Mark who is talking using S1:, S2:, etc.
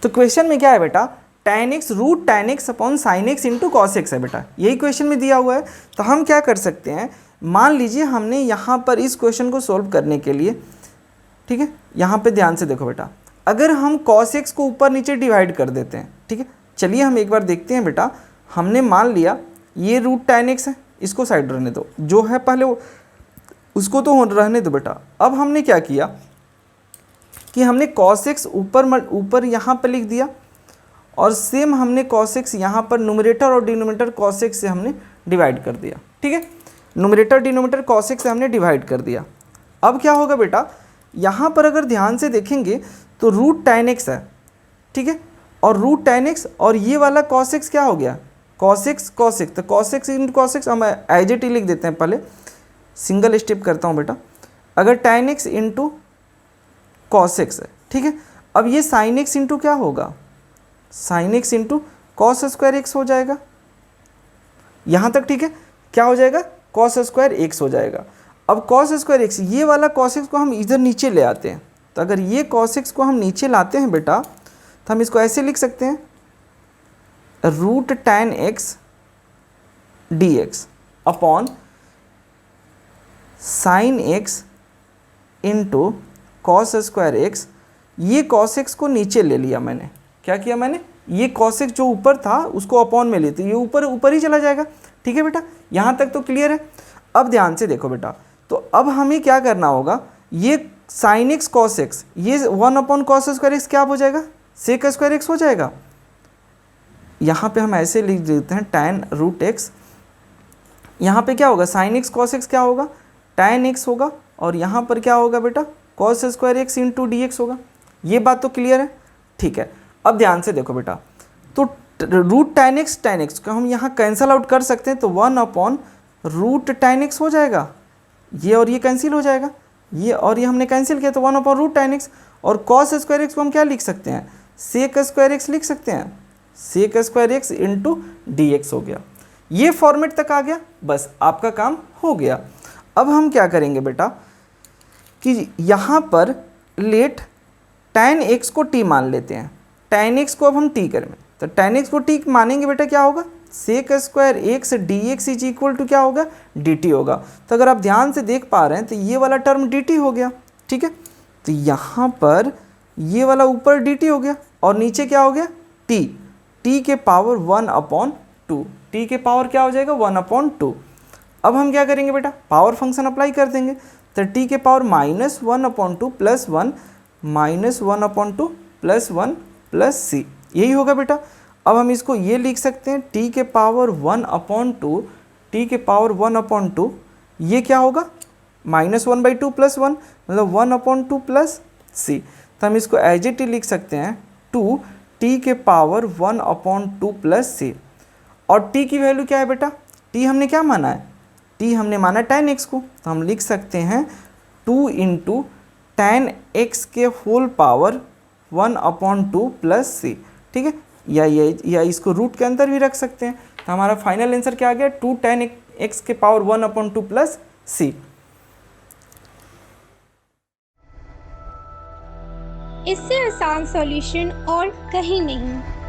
S1: तो क्वेश्चन में क्या है बेटा, tan x root tan x upon sin x into cos x है बेटा, यही क्वेश्चन में दिया हुआ है। तो हम क्या कर सकते हैं, मान लीजिए हमने यहाँ पर इस क्वेश्चन को सोल्व करने के लिए, ठीक है, यहाँ पे ध्यान से देखो बेटा, अगर हम cos x को ऊपर नीचे डिवाइड कर देते हैं, ठीक है, चलिए हम एक बार देखते हैं बेटा। हमने मान लिया ये रूट tan x है, इसको साइड रहने दो, जो है पहले उसको तो रहने दो बेटा। अब हमने क्या किया कि हमने cos x ऊपर यहाँ पर लिख दिया, और सेम हमने cos x यहाँ पर न्यूमरेटर और डिनोमिनेटर cos x से हमने डिवाइड कर दिया, ठीक है, न्यूमरेटर डिनोमिनेटर cos x से हमने डिवाइड कर दिया। अब क्या होगा बेटा, यहाँ पर अगर ध्यान से देखेंगे तो रूट tan x है, ठीक है, और रूट tan x और ये वाला cos x क्या हो गया, cos x, तो cos x into cos x हम एज इट ही लिख देते हैं। पहले सिंगल स्टेप करता हूँ बेटा, अगर tan x into cos x है, ठीक है, अब ये sin x इंटू क्या होगा, sin x into cos square x हो जाएगा, यहाँ तक ठीक है, क्या हो जाएगा, कॉस स्क्वायर एक्स हो जाएगा। अब कॉस स्क्वायर एक्स, ये वाला cos x को हम इधर नीचे ले आते हैं, तो अगर ये cos x को हम नीचे लाते हैं बेटा, तो हम इसको ऐसे लिख सकते हैं, root tan x dx upon sine x into cos square x. ये cos x को नीचे ले लिया मैंने, क्या किया मैंने, ये cos x जो ऊपर था उसको अपॉन में लेते, ये ऊपर ऊपर ही चला जाएगा, ठीक है बेटा, यहाँ तक तो क्लियर है। अब ध्यान से देखो बेटा, तो अब हमें क्या करना होगा, ये sin x cos x, ये 1 अपॉन कॉस स्क्वायर एक्स क्या हो जाएगा, सेक स्क्वायर एक्स हो जाएगा। यहाँ पे हम ऐसे लिख देते हैं tan रूट एक्स, यहाँ पे क्या होगा, sin x cos x क्या होगा, tan x होगा, और यहाँ पर क्या होगा बेटा, cos square x into d x होगा। ये बात तो क्लियर है, ठीक है। अब ध्यान से देखो बेटा, तो रूट tan x को हम यहाँ कैंसिल आउट कर सकते हैं, तो 1 अपॉन रूट tan x हो जाएगा, ये और ये कैंसिल हो जाएगा, ये और ये हमने कैंसिल किया, तो 1 अपॉन रूट tan x, और cos स्क्वायर एक्स को हम क्या लिख सकते हैं, सेक स्क्वायर एक्स लिख सकते हैं, sec square x into d x हो गया। ये फॉर्मेट तक आ गया, बस आपका काम हो गया। अब हम क्या करेंगे बेटा कि यहाँ पर लेट tan x को t मान लेते हैं, tan x को अब हम t करेंगे, तो tan x को t मानेंगे बेटा, क्या होगा, sec square x d x is equal to क्या होगा, dt होगा। तो अगर आप ध्यान से देख पा रहे हैं तो ये वाला टर्म dt हो गया, ठीक है, तो यहाँ पर ये वाला ऊपर dt हो गया, और नीचे क्या हो गया, t के पावर 1 अपॉन 2, t के पावर क्या हो जाएगा, 1 अपॉन 2। अब हम क्या करेंगे बेटा, पावर फंक्शन अप्लाई कर देंगे, तो t के power minus 1 upon 2 plus 1 minus 1 upon 2 plus 1 plus C, यही होगा बेटा। अब हम इसको ये लिख सकते हैं, t के पावर 1 अपॉन 2, t के पावर 1 अपॉन 2, ये क्या होगा, माइनस 1/2 प्लस 1, मतलब 1 अपॉन 2 प्लस सी। तो हम इसको एज इट ही लिख सकते हैं, 2 t के पावर 1 अपॉन 2 प्लस सी। और t की वैल्यू क्या है बेटा, t हमने क्या माना है, t हमने माना tan x को, तो हम लिख सकते हैं 2 इंटू tan x के होल पावर 1 अपॉन 2 प्लस सी, ठीक है, या इसको रूट के अंदर भी रख सकते हैं। तो हमारा फाइनल आंसर क्या आ गया, 2 tan x के पावर 1 अपॉन 2 प्लस सी।
S2: इससे आसान सॉल्यूशन और कहीं नहीं।